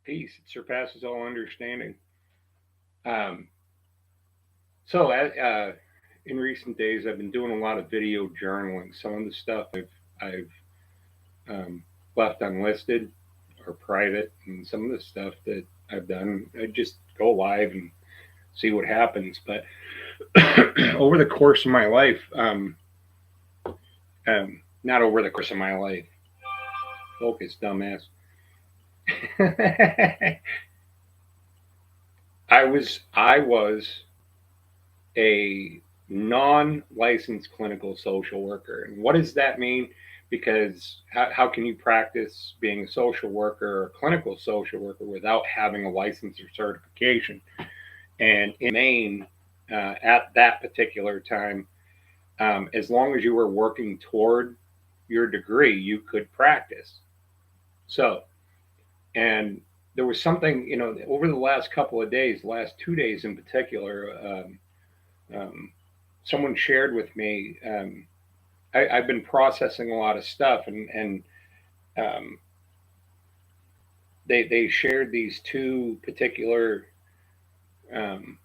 peace. It surpasses all understanding. Um, so, in recent days, I've been doing a lot of video journaling. Some of the stuff I've left unlisted or private, and some of the stuff that I've done, I just go live and see what happens. But over the course of my life, not over the course of my life, focus, dumbass. I was a non-licensed clinical social worker. And what does that mean? Because how can you practice being a social worker or clinical social worker without having a license or certification? And in Maine, at that particular time, as long as you were working toward your degree, you could practice. So, and there was something, over the last couple of days, last 2 days in particular, um, someone shared with me. I've been processing a lot of stuff, and um, they shared these two particular um,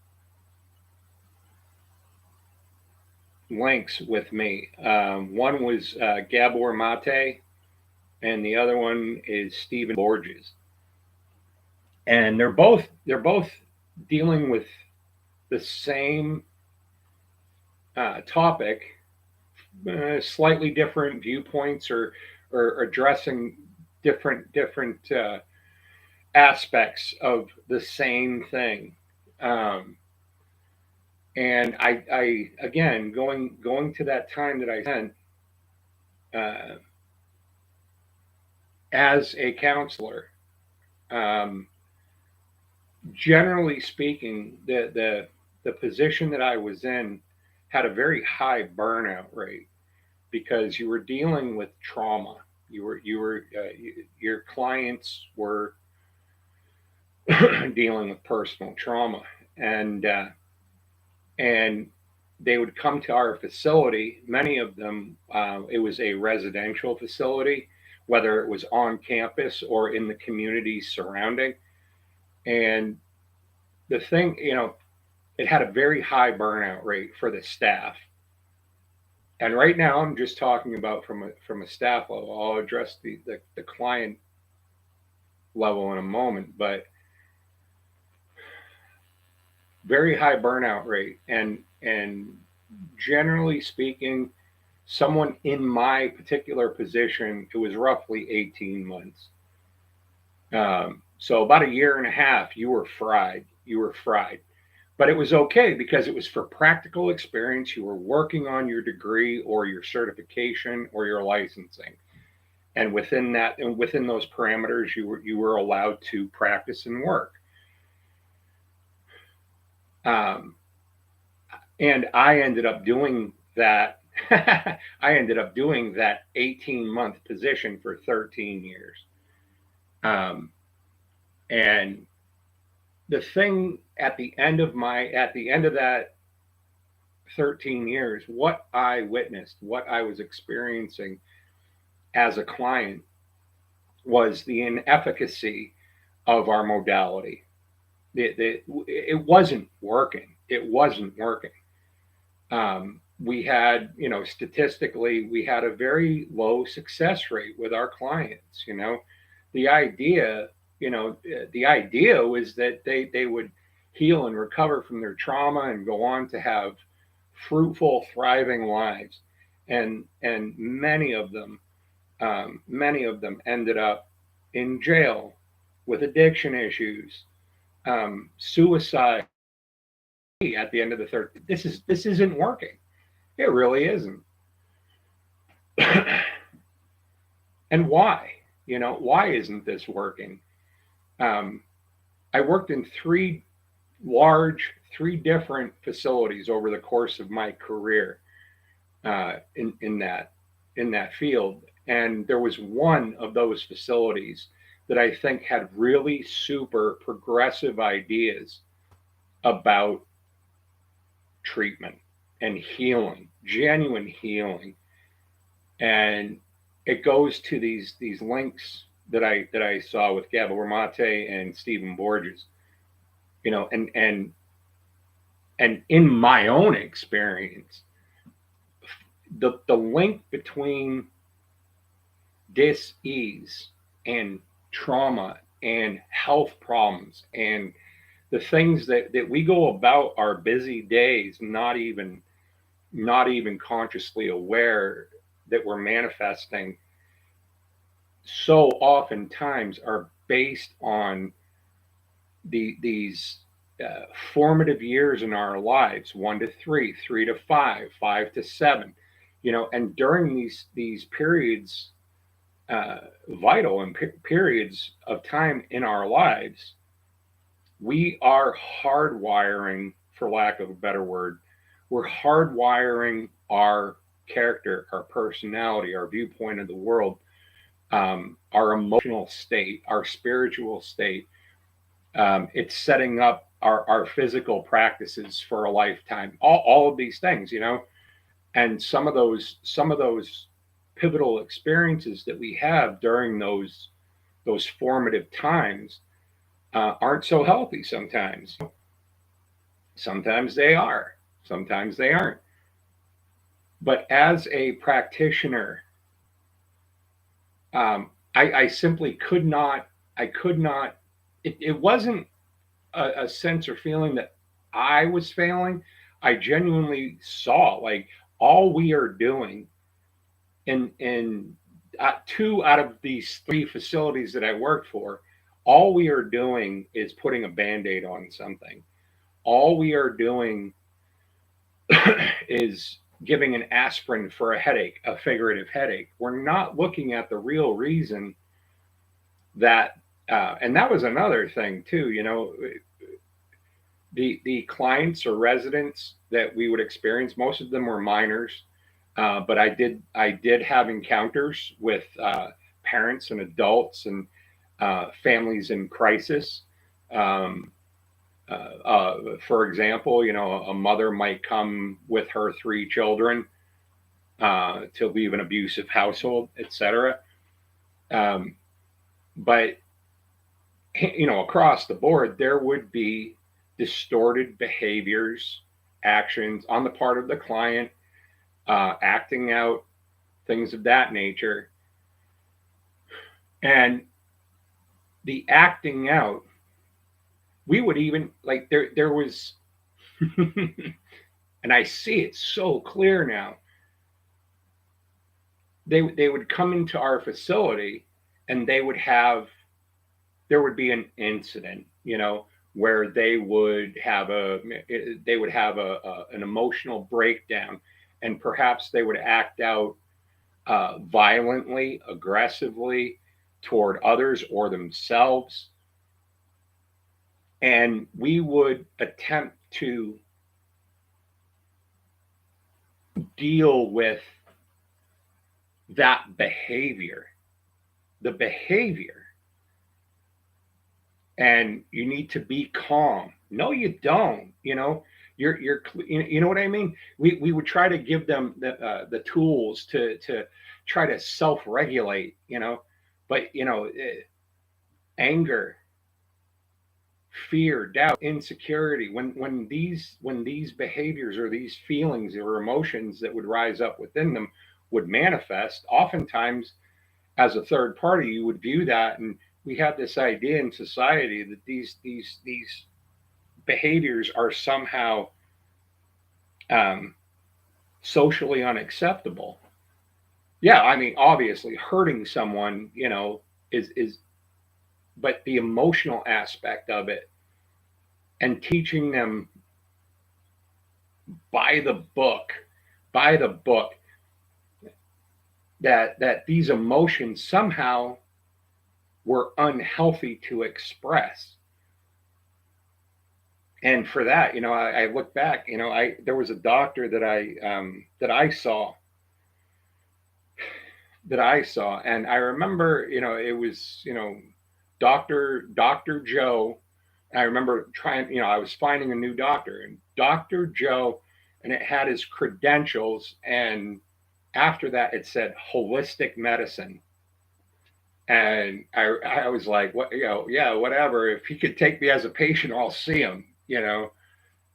links with me. One was Gabor Mate, and the other one is Stephen Borges, and they're both dealing with the same topic, slightly different viewpoints, or addressing different aspects of the same thing. Um, and I again going to that time that I spent uh, as a counselor. Um, Generally speaking, the position that I was in had a very high burnout rate because you were dealing with trauma. Your clients were dealing with personal trauma, and and they would come to our facility. Many of them, it was a residential facility, whether it was on campus or in the communities surrounding. And the thing, it had a very high burnout rate for the staff. And right now, I'm just talking about from a staff level. I'll address the client level in a moment, but very high burnout rate. And generally speaking, someone in my particular position, it was roughly 18 months. So about a year and a half, you were fried. You were fried. But it was okay because it was for practical experience. You were working on your degree or your certification or your licensing. And within that, and within those parameters, you were allowed to practice and work. Um, and I ended up doing that. I ended up doing that 18-month position for 13 years. Um, and the thing at the end of that 13 years, what I witnessed, what I was experiencing as a client was the inefficacy of our modality. It wasn't working. It wasn't working. We had, statistically, we had a very low success rate with our clients. The idea, the idea was that they would heal and recover from their trauma and go on to have fruitful, thriving lives. And many of them ended up in jail with addiction issues, suicide at the end of the third. This isn't working. It really isn't. And why? Why isn't this working? Um, I worked in large, three different facilities over the course of my career, in that field, and there was one of those facilities that I think had really super progressive ideas about treatment and healing, genuine healing. And it goes to these links. that I saw with Gabor Mate and Stephen Borges, and in my own experience, the link between dis-ease and trauma and health problems and the things that we go about our busy days not even consciously aware that we're manifesting, so oftentimes are based on these formative years in our lives, 1 to 3, 3 to 5, 5 to 7, and during these periods, vital and periods of time in our lives, we are hardwiring, for lack of a better word, we're hardwiring our character, our personality, our viewpoint of the world, our emotional state, our spiritual state. It's setting up our physical practices for a lifetime. All of these things, and some of those pivotal experiences that we have during those formative times aren't so healthy sometimes. Sometimes they are, sometimes they aren't. But as a practitioner, I simply could not. I could not. It wasn't a sense or feeling that I was failing. I genuinely saw like all we are doing in 2 out of these 3 facilities that I worked for, all we are doing is putting a band-aid on something. All we are doing is giving an aspirin for a headache, a figurative headache. We're not looking at the real reason that, and that was another thing too. The clients or residents that we would experience, most of them were minors, but I did have encounters with parents and adults and families in crisis. Um, for example, a mother might come with her 3 children to leave an abusive household, etc. Um, but across the board, there would be distorted behaviors, actions on the part of the client, acting out, things of that nature, and the acting out. We would even like there was, and I see it so clear now. They would come into our facility, and there would be an incident, where they would have an emotional breakdown, and perhaps they would act out violently, aggressively toward others or themselves, and we would attempt to deal with that behavior, the behavior. And you need to be calm. No, you don't. You know what I mean. We would try to give them the tools to try to self regulate. But anger, fear, doubt, insecurity. When these behaviors or these feelings or emotions that would rise up within them would manifest, oftentimes as a third party, you would view that, and we have this idea in society that these behaviors are somehow um, socially unacceptable. Yeah, I mean, obviously, hurting someone, is, but the emotional aspect of it and teaching them by the book, by the book, that these emotions somehow were unhealthy to express. And for that, I look back, there was a doctor that I saw, and I remember, it was, Doctor Joe. I remember trying, I was finding a new doctor, and Doctor Joe, and it had his credentials, and after that it said holistic medicine. And I was like, what, yeah, whatever. If he could take me as a patient, I'll see him.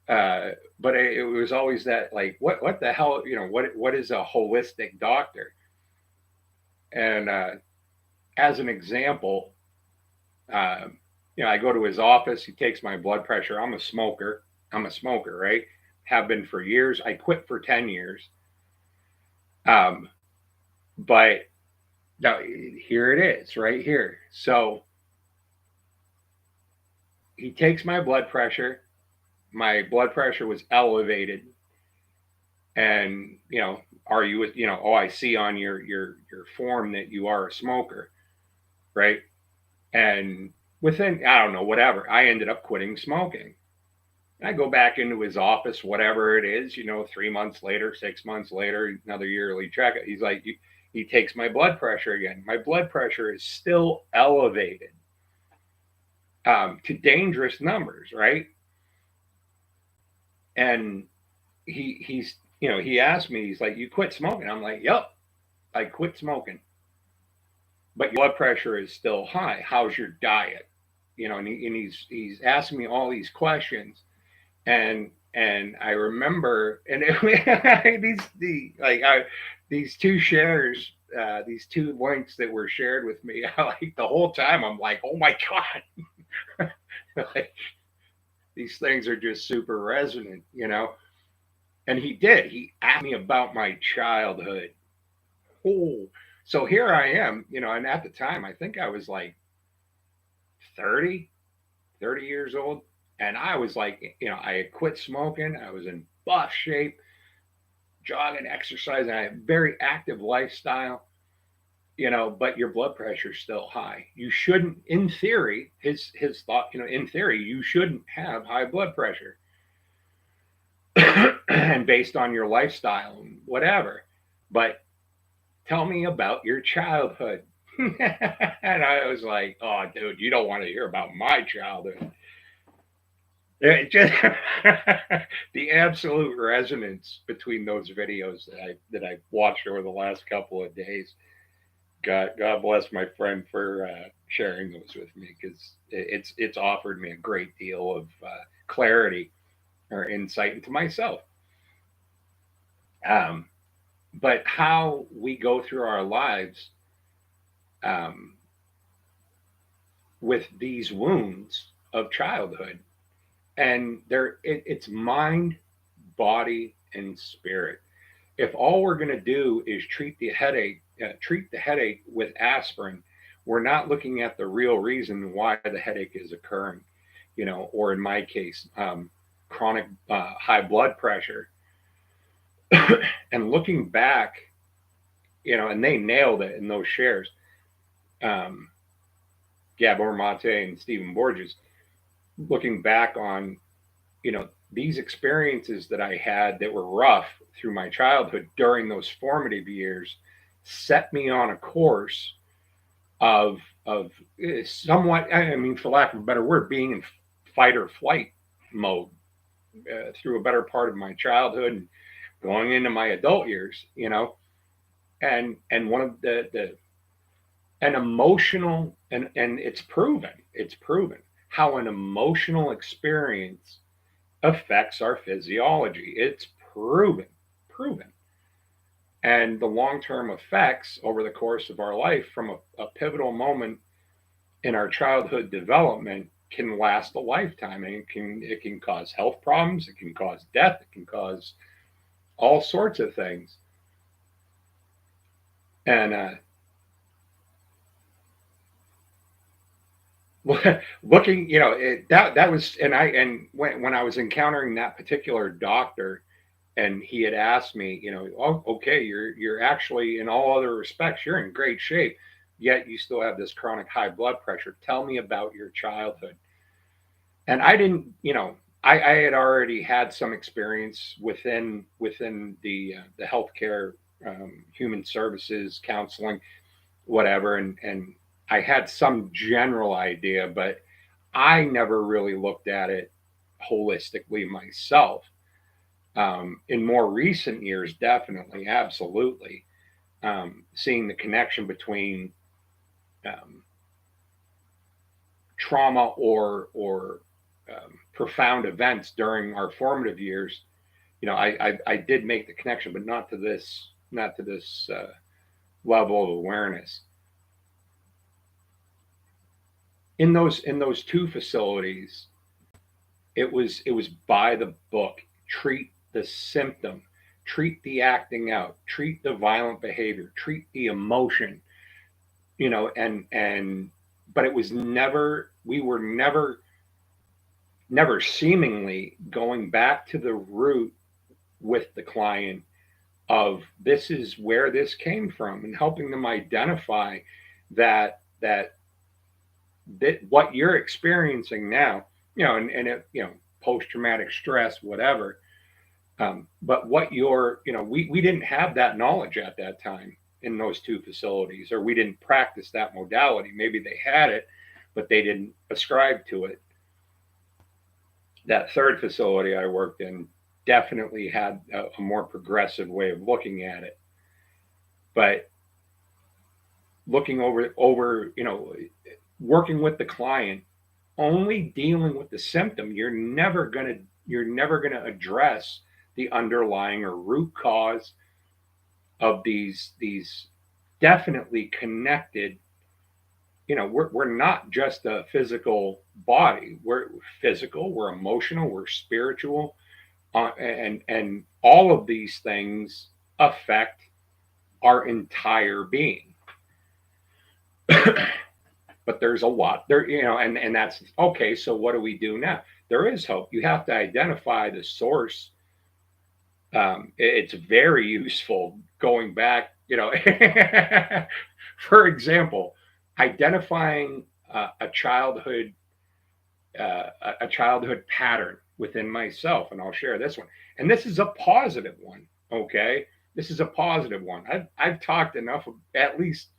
Uh, but it was always that, like, what the hell, what is a holistic doctor? And as an example, I go to his office. He takes my blood pressure. I'm a smoker. Right? Have been for years. I quit for 10 years. Um, but now here it is, right here. So he takes my blood pressure. My blood pressure was elevated, and are you, oh, I see on your form that you are a smoker, right? And within, I don't know, whatever, I ended up quitting smoking. I go back into his office, whatever it is, 3 months later, 6 months later, another yearly check. He's like, he takes my blood pressure again. My blood pressure is still elevated, to dangerous numbers, right? And he asked me, he's like, you quit smoking? I'm like, yep, I quit smoking, but your blood pressure is still high. How's your diet? And he's asking me all these questions, and I remember, and these two shares, these two links that were shared with me, like the whole time I'm like, oh my god, like, these things are just super resonant. And he asked me about my childhood. Oh, so here I am, and at the time I think I was like 30 years old. And I was like, I had quit smoking. I was in buff shape, jogging, exercising. I had a very active lifestyle, but your blood pressure is still high. You shouldn't, in theory, his thought, in theory, you shouldn't have high blood pressure. And based on your lifestyle and whatever. But tell me about your childhood. And I was like, oh, dude, you don't want to hear about my childhood. It just the absolute resonance between those videos that I watched over the last couple of days. God bless my friend for sharing those with me, because it's offered me a great deal of clarity or insight into myself. Um, but how we go through our lives, um, with these wounds of childhood, and it's mind, body, and spirit. If all we're going to do is treat the headache with aspirin, we're not looking at the real reason why the headache is occurring. Or in my case, chronic high blood pressure. And looking back, and they nailed it in those shares. Um, Gabor Mate and Stephen Borges, looking back on, these experiences that I had that were rough through my childhood during those formative years, set me on a course of somewhat, I mean, for lack of a better word, being in fight or flight mode through a better part of my childhood and going into my adult years, and one of the an emotional, and it's proven how an emotional experience affects our physiology. It's proven. And the long term effects over the course of our life from a pivotal moment in our childhood development can last a lifetime. And it can cause health problems, it can cause death, it can cause all sorts of things. And looking, that was, and when I was encountering that particular doctor, and he had asked me, oh, okay, you're actually, in all other respects, you're in great shape, yet you still have this chronic high blood pressure. Tell me about your childhood. And I didn't, I had already had some experience within the healthcare, human services, counseling, whatever, and I had some general idea, but I never really looked at it holistically myself. In more recent years, definitely, absolutely, seeing the connection between um, trauma or profound events during our formative years, I did make the connection, but not to this level of awareness. In those two facilities, it was by the book. Treat the symptom, treat the acting out, treat the violent behavior, treat the emotion, and but it was never we were never seemingly going back to the root with the client of this is where this came from, and helping them identify that what you're experiencing now, and it, post traumatic stress, whatever. But what we didn't have that knowledge at that time in those two facilities, or we didn't practice that modality. Maybe they had it, but they didn't ascribe to it. That third facility I worked in definitely had a more progressive way of looking at it. But looking over, working with the client, only dealing with the symptom, you're never gonna address the underlying or root cause of these definitely connected. We're not just a physical body. We're physical, we're emotional, we're spiritual, and all of these things affect our entire being. But there's a lot there, and that's okay. So what do we do now? There is hope. You have to identify the source. It's very useful going back, for example, identifying a childhood pattern within myself, and I'll share this one. And this is a positive one. Okay, this is a positive one. I've talked enough. At least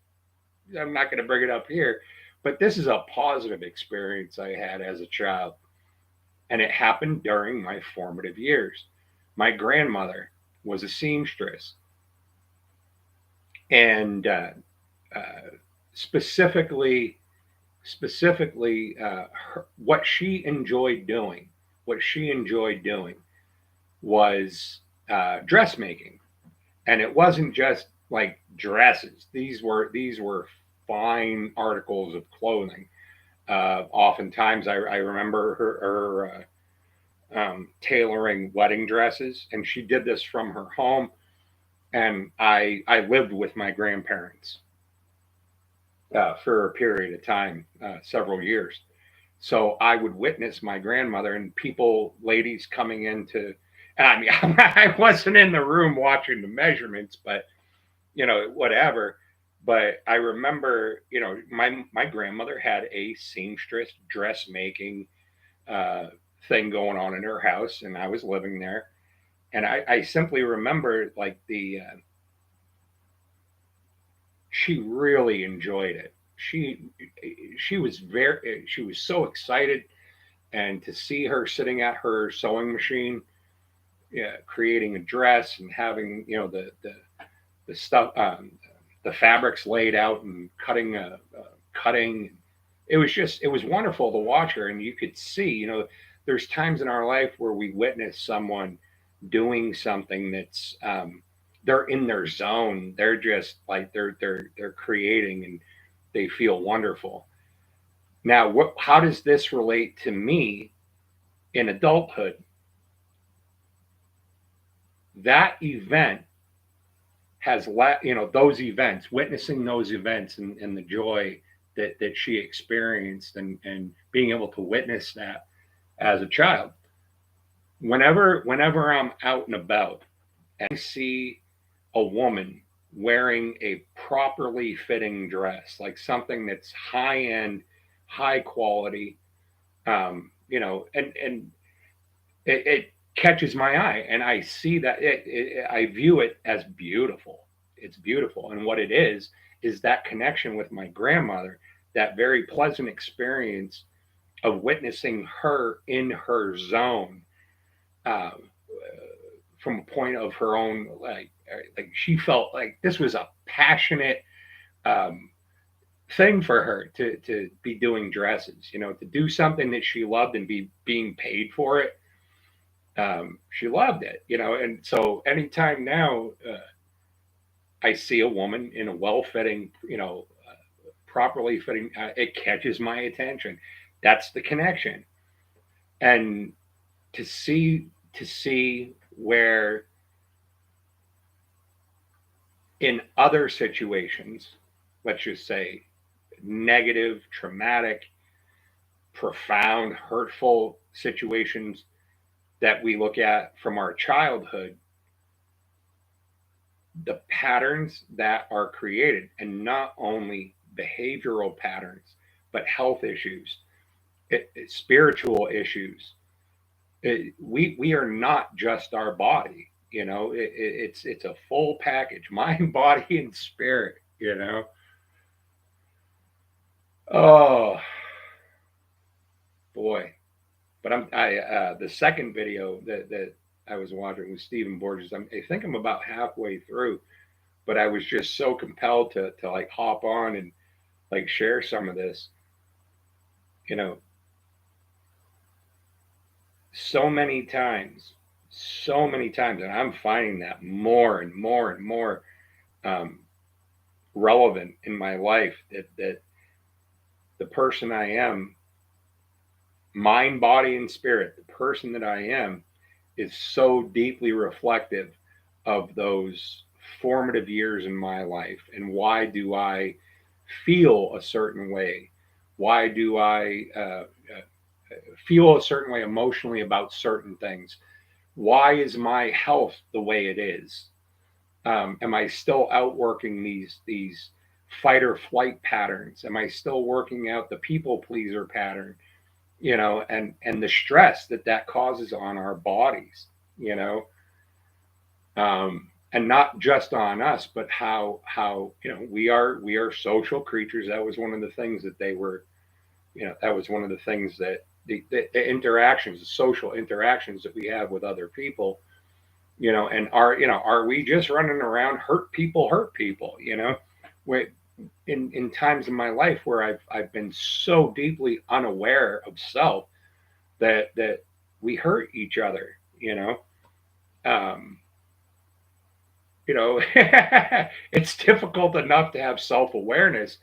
I'm not going to bring it up here, but this is a positive experience I had as a child, and it happened during my formative years. My grandmother was a seamstress, and specifically, what she enjoyed doing, was dressmaking, and it wasn't just like dresses. These were fine articles of clothing. Oftentimes, I remember her tailoring wedding dresses, and she did this from her home. And I lived with my grandparents for a period of time, several years. So I would witness my grandmother and ladies coming into. And I mean, I wasn't in the room watching the measurements, but whatever. But I remember, my grandmother had a seamstress dressmaking uh, thing going on in her house, and I was living there, and I simply remember like she really enjoyed it. She was so excited, and to see her sitting at her sewing machine, yeah, creating a dress and having the stuff, the fabrics laid out and cutting. It was wonderful to watch her, and you could see, there's times in our life where we witness someone doing something that's they're in their zone. They're just like they're creating, and they feel wonderful. Now, how does this relate to me in adulthood? That event those events, witnessing those events, and the joy that she experienced, and being able to witness that as a child. Whenever I'm out and about and I see a woman wearing a properly fitting dress, like something that's high end, high quality, and it catches my eye, and I see that I view it as beautiful. It's beautiful, and what it is that connection with my grandmother, that very pleasant experience of witnessing her in her zone, uh, from a point of her own, like she felt like this was a passionate um, thing for her to be doing dresses, to do something that she loved and be being paid for it. She loved it, and so anytime now I see a woman in a well-fitting, properly fitting, it catches my attention. That's the connection. And to see where in other situations, let's just say negative, traumatic, profound, hurtful situations that we look at from our childhood, the patterns that are created, and not only behavioral patterns, but health issues, spiritual issues. We are not just our body, it's a full package, mind, body, and spirit. Oh boy. But the second video that I was watching with Stephen Borges. I think I'm about halfway through, but I was just so compelled to like hop on and like share some of this. You know, so many times, and I'm finding that more and more and more um, relevant in my life. That the person I am, mind, body, and spirit, the person that I am, is so deeply reflective of those formative years in my life. And why do I feel a certain way? Why do I feel a certain way emotionally about certain things? Why is my health the way it is? Am I still outworking these fight or flight patterns? Am I still working out the people pleaser pattern? And the stress that causes on our bodies. You know, and not just on us, but how we are social creatures. That was one of the things that they were. That was one of the things that the interactions, the social interactions that we have with other people. And are we just running around hurt people? When, in times in my life where I've been so deeply unaware of self that we hurt each other. Um, it's difficult enough to have self-awareness,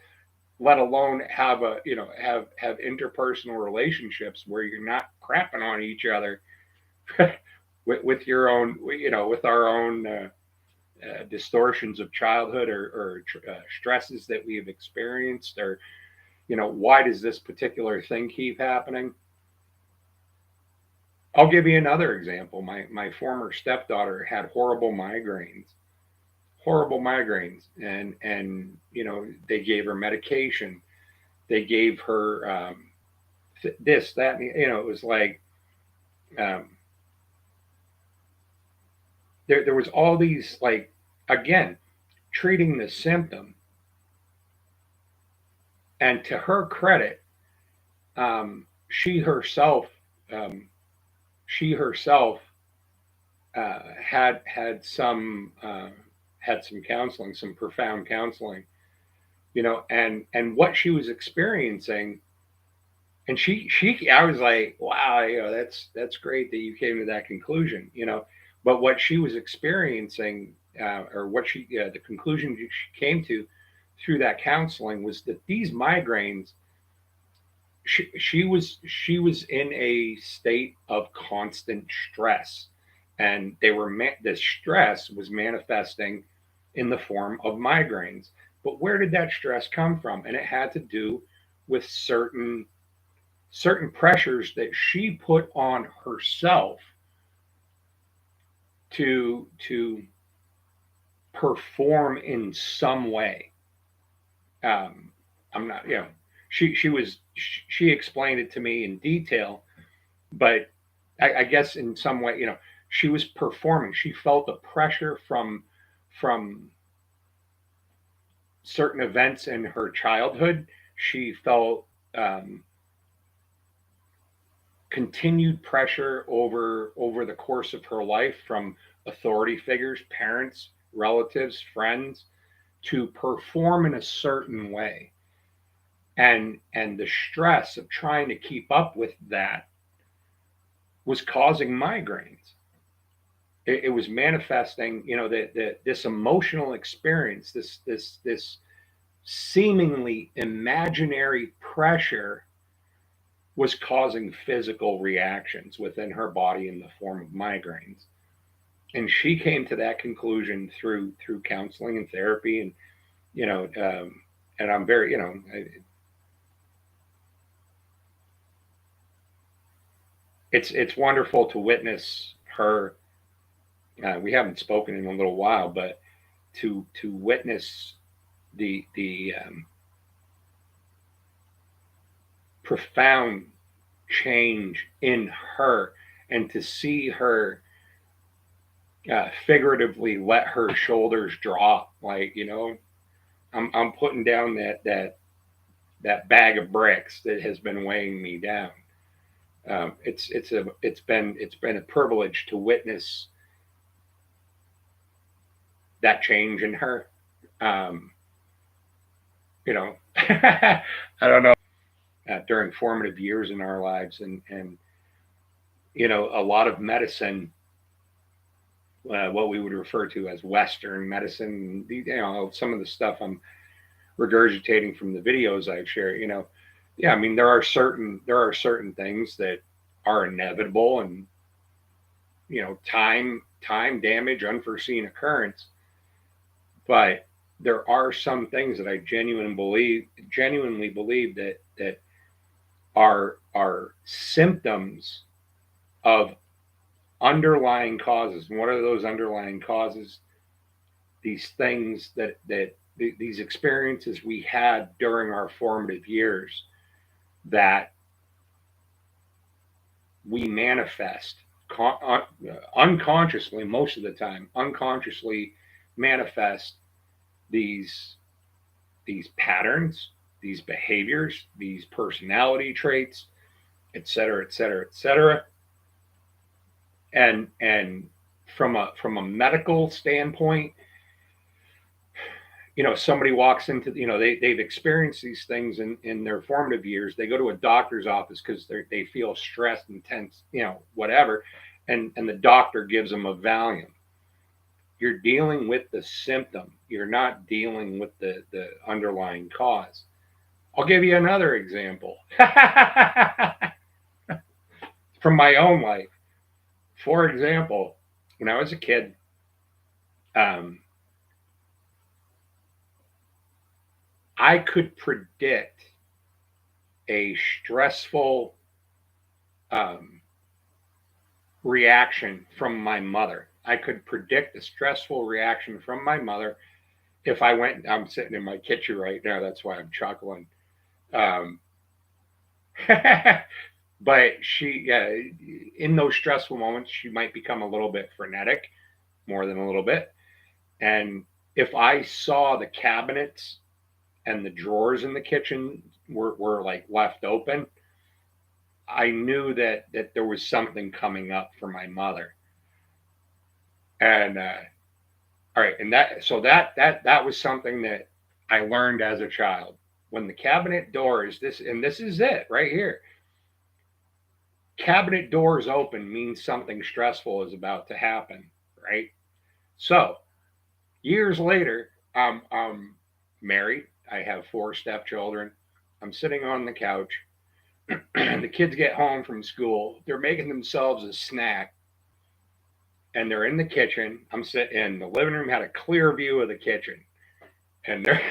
let alone have interpersonal relationships where you're not crapping on each other with your own, with our own distortions of childhood or stresses that we have experienced, or why does this particular thing keep happening? I'll give you another example. My former stepdaughter had horrible migraines, and they gave her medication. They gave her this, that, and it was like um, there was all these, like, again, treating the symptom. And to her credit, she herself um, she herself had some counseling, some profound counseling, and what she was experiencing. And she I was like, wow, that's great that you came to that conclusion. But what she was experiencing, or what the conclusion she came to through that counseling, was that these migraines, she was in a state of constant stress, and the stress was manifesting in the form of migraines. But where did that stress come from? And it had to do with certain pressures that she put on herself to perform in some way. I'm not, she explained it to me in detail, but I guess in some way, she was performing. She felt the pressure from certain events in her childhood. She felt continued pressure over the course of her life from authority figures, parents, relatives, friends, to perform in a certain way. and the stress of trying to keep up with that was causing migraines. It was manifesting, this emotional experience, this seemingly imaginary pressure was causing physical reactions within her body in the form of migraines. And she came to that conclusion through counseling and therapy, and and I'm very, it's wonderful to witness her. We haven't spoken in a little while, but to witness the profound change in her, and to see her figuratively let her shoulders drop, like, I'm putting down that bag of bricks that has been weighing me down. It's been a privilege to witness that change in her. Um, I don't know, during formative years in our lives, and a lot of medicine, what we would refer to as Western medicine, some of the stuff I'm regurgitating from the videos I've shared, yeah, I mean, there are certain things that are inevitable, and time, damage, unforeseen occurrence. But there are some things that I genuinely believe that are symptoms of underlying causes. And what are those underlying causes? These things these experiences we had during our formative years, that we manifest unconsciously, most of the time, unconsciously manifest these patterns, these behaviors, these personality traits, et cetera, et cetera, et cetera. And from a medical standpoint, somebody walks into, they've experienced these things in their formative years. They go to a doctor's office because they feel stressed and tense, whatever, and the doctor gives them a Valium. You're dealing with the symptom. You're not dealing with the underlying cause. I'll give you another example from my own life. For example, when I was a kid, um, I could predict a stressful um, reaction from my mother. I could predict a stressful reaction from my mother if I went. I'm sitting in my kitchen right now. That's why I'm chuckling. Um, but she, in those stressful moments, she might become a little bit frenetic, more than a little bit. And if I saw the cabinets and the drawers in the kitchen were like left open, I knew that there was something coming up for my mother. And all right, and that was something that I learned as a child. When the cabinet doors, this is it right here. Cabinet doors open means something stressful is about to happen, right? So years later, I'm married. I have 4 stepchildren. I'm sitting on the couch. The kids get home from school. They're making themselves a snack, and they're in the kitchen. I'm sitting in the living room, had a clear view of the kitchen, and they're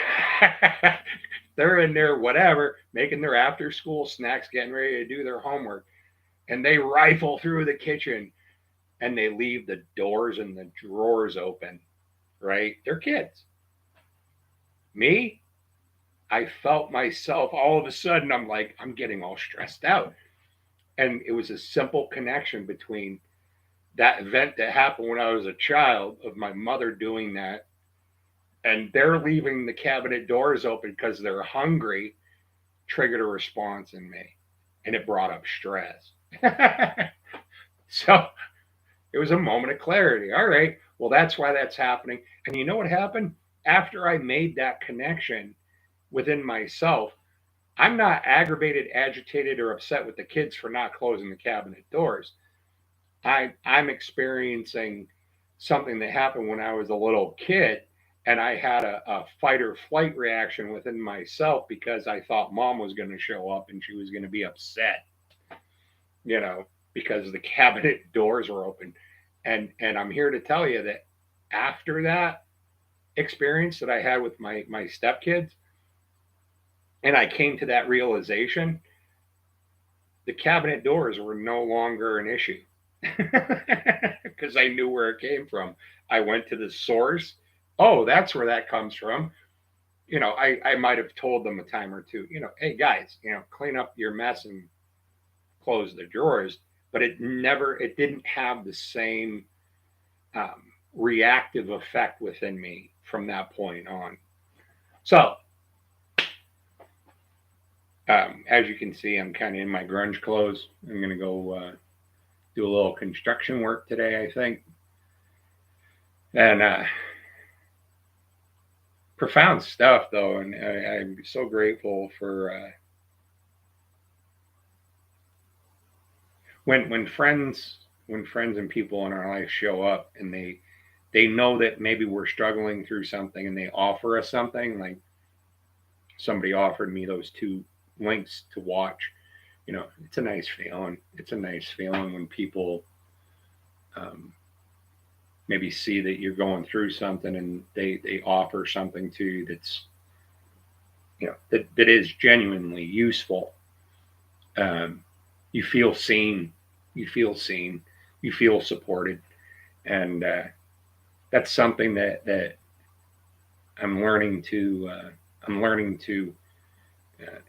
they're in there, whatever, making their after school snacks, getting ready to do their homework, and they rifle through the kitchen, and they leave the doors and the drawers open. Right? They're kids. Me, I felt myself all of a sudden. I'm like, I'm getting all stressed out, and it was a simple connection between that event that happened when I was a child, of my mother doing that, and they're leaving the cabinet doors open because they're hungry, triggered a response in me, and it brought up stress. So it was a moment of clarity. All right, well, that's why that's happening. And you know what happened? After I made that connection within myself, I'm not aggravated, agitated, or upset with the kids for not closing the cabinet doors. I'm experiencing something that happened when I was a little kid, and I had a fight or flight reaction within myself because I thought mom was going to show up and she was going to be upset, you know, because the cabinet doors were open. And I'm here to tell you that after that experience that I had with my stepkids, and I came to that realization, the cabinet doors were no longer an issue because I knew where it came from. I went to the source. Oh, that's where that comes from. I might have told them a time or two, hey guys, clean up your mess and close the drawers. But it didn't have the same um, reactive effect within me from that point on. So, as you can see, I'm kind of in my grunge clothes. I'm going to go do a little construction work today, I think. And profound stuff, though. And I'm so grateful for when friends and people in our life show up and they know that maybe we're struggling through something and they offer us something. Like somebody offered me those two links to watch. It's a nice feeling. It's a nice feeling when people um, maybe see that you're going through something and they offer something to you that's that is genuinely useful. um, you feel seen, you feel supported, and that's something that I'm learning to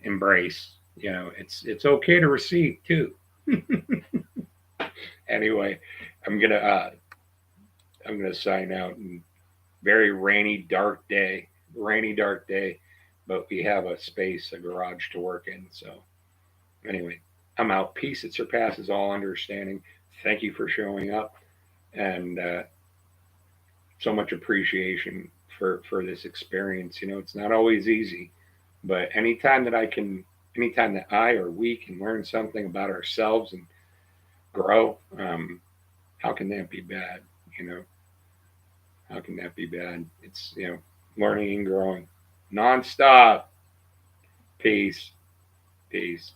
embrace. It's okay to receive too. Anyway, i'm gonna uh, I'm gonna sign out. And very rainy dark day, but we have a space, a garage to work in. So anyway, I'm out. Peace that surpasses all understanding. Thank you for showing up, and so much appreciation for this experience. It's not always easy, but anytime that I or we can learn something about ourselves and grow, how can that be bad? How can that be bad? It's learning and growing nonstop. Peace, peace.